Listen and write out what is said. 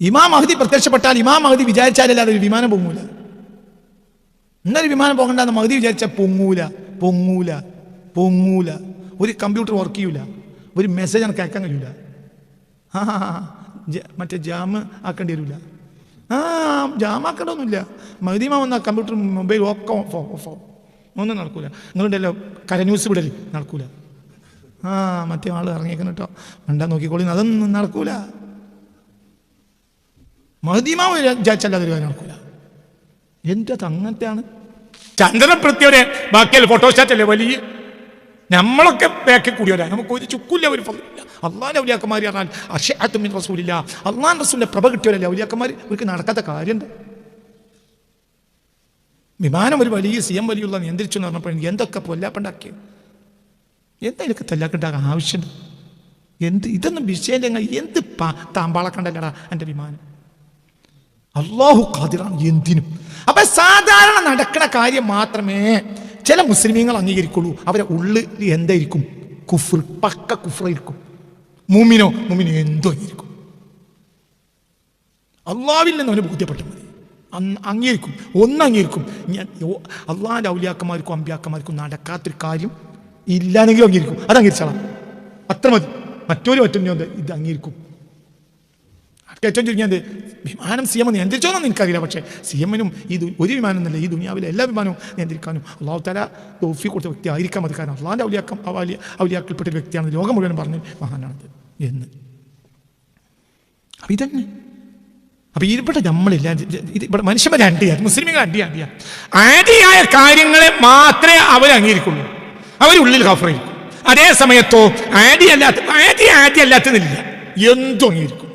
ഇമാം മഹ്ദി പ്രത്യക്ഷപ്പെട്ടാൽ ഇമാം മഹ്ദി വിചാരിച്ചാലല്ലാതെ ഒരു വിമാനം പൊങ്ങൂല. ഇന്നൊരു വിമാനം പോകണ്ടെന്ന് മഹ്ദി വിചാരിച്ചാൽ പൊങ്ങൂല. ഒരു കമ്പ്യൂട്ടർ വർക്ക് ചെയ്യൂല, ഒരു മെസ്സേജ് എനിക്ക് അയക്കാൻ കഴിയൂല. മറ്റേ ജാമ് ആക്കേണ്ടി വരില്ല. ജാമാക്കേണ്ടൊന്നുമില്ല. മഹ്ദി ഇമാം വന്നാൽ കമ്പ്യൂട്ടർ മൊബൈൽ ഒക്കെ ഓഫ് ഒന്നും നടക്കൂല. നിങ്ങളുണ്ടല്ലോ കരന്യൂസ് വിടൽ നടക്കൂല. മറ്റേ ആൾ ഇറങ്ങിയേക്കണം കേട്ടോ, ഉണ്ടാ നോക്കിക്കോളി, അതൊന്നും നടക്കൂല. മഹ്ദി ഇമാം വിചാരിച്ചല്ലാതെ ഒരു കാര്യം നടക്കൂല. എൻ്റെ അങ്ങനത്തെയാണ് ചന്ദ്രപ്രത്യോടെ ബാക്കിയല്ല ഫോട്ടോസ്റ്റാറ്റ് അല്ലേ വലിയ. നമ്മളൊക്കെ ബാക്കി കൂടിയവരാ, നമുക്ക് ഒരു ചുക്കില്ല, ഒരു ഫലില്ല. അള്ളാഹിന്റെ ഔലിയാക്കന്മാർ പറഞ്ഞാൽ അശ്അഅതു മിൻ റസൂലില്ല, അള്ളാഹിന്റെ റസൂലിന്റെ പ്രഭ കിട്ടിയവരല്ലേ ഔലിയാക്കന്മാർ. ഇവർക്ക് നടക്കാത്ത കാര്യമുണ്ട്. വിമാനം ഒരു വലിയ CM വലിയുള്ള നിയന്ത്രിച്ചു എന്ന് പറഞ്ഞപ്പോൾ എന്തൊക്കെ പൊല്ലാപ്പുണ്ടാക്കിയത്, എന്തായാലും തല്ലാക്കുണ്ടാകാൻ ആവശ്യമുണ്ട്? ഇതൊന്നും വിഷയം എന്ത് താമ്പാളക്കണ്ടല്ലടാ എൻ്റെ വിമാനം. അള്ളാഹു ഖാദിറാണ് എന്തിനും. അപ്പൊ സാധാരണ നടക്കുന്ന കാര്യം മാത്രമേ ചില മുസ്ലിമീങ്ങൾ അംഗീകരിക്കുള്ളൂ. അവരെ ഉള്ളിൽ എന്തായിരിക്കും? കുഫ്ർ, പക്ക കുഫ്രായിരിക്കും. മുഅ്മിനോ എന്തോ ആയിരിക്കും. അള്ളാഹുവിൽ നിന്ന് അവന് ബോധ്യപ്പെട്ടാൽ മതി, അംഗീകരിക്കും. അംഗീകരിക്കും. ഞാൻ അള്ളാഹിന്റെ ഔലിയാക്കന്മാർക്കും അമ്പിയാക്കന്മാർക്കും നടക്കാത്തൊരു കാര്യം ഇല്ലാന്നെങ്കിലും അംഗീകരിക്കും. അത് അംഗീകരിച്ചാളാം, അത്ര മതി. മറ്റൊരു ഇത് അംഗീകരിക്കും. ഏറ്റവും ചുരുങ്ങിയത് വിമാനം CM നിയന്ത്രിച്ചോന്നൊന്നും എനിക്കറിയില്ല. പക്ഷേ CMനും ഒരു വിമാനം എന്നല്ല, ഈ ദുനിയാവിലെ എല്ലാ വിമാനവും നിയന്ത്രിക്കാനും അള്ളാഹു തആല തൗഫീഖ് കൊടുത്ത വ്യക്തി ആയിരിക്കാം അത്. കാരണം അള്ളാഹിന്റെ ഔലിയാക്കൽപ്പെട്ട ഒരു വ്യക്തിയാണ്, ലോകം മുഴുവൻ പറഞ്ഞ് മഹാനാണത് എന്ന്. അപ്പം ഇതന്നെ. അപ്പം ഇവിടെ നമ്മളില്ല, ഇവിടെ മനുഷ്യന്മാർ അണ്ടിയാണ്, മുസ്ലിമുകൾ അണ്ടിയാണ്. ആദിയായ കാര്യങ്ങളെ മാത്രമേ അവർ അംഗീകരിക്കുള്ളൂ. അവരുള്ളിൽ കാഫറായിരിക്കും. അതേ സമയത്തോ ആദി അല്ലാത്തതില്ല, എന്തും അംഗീകരിക്കും.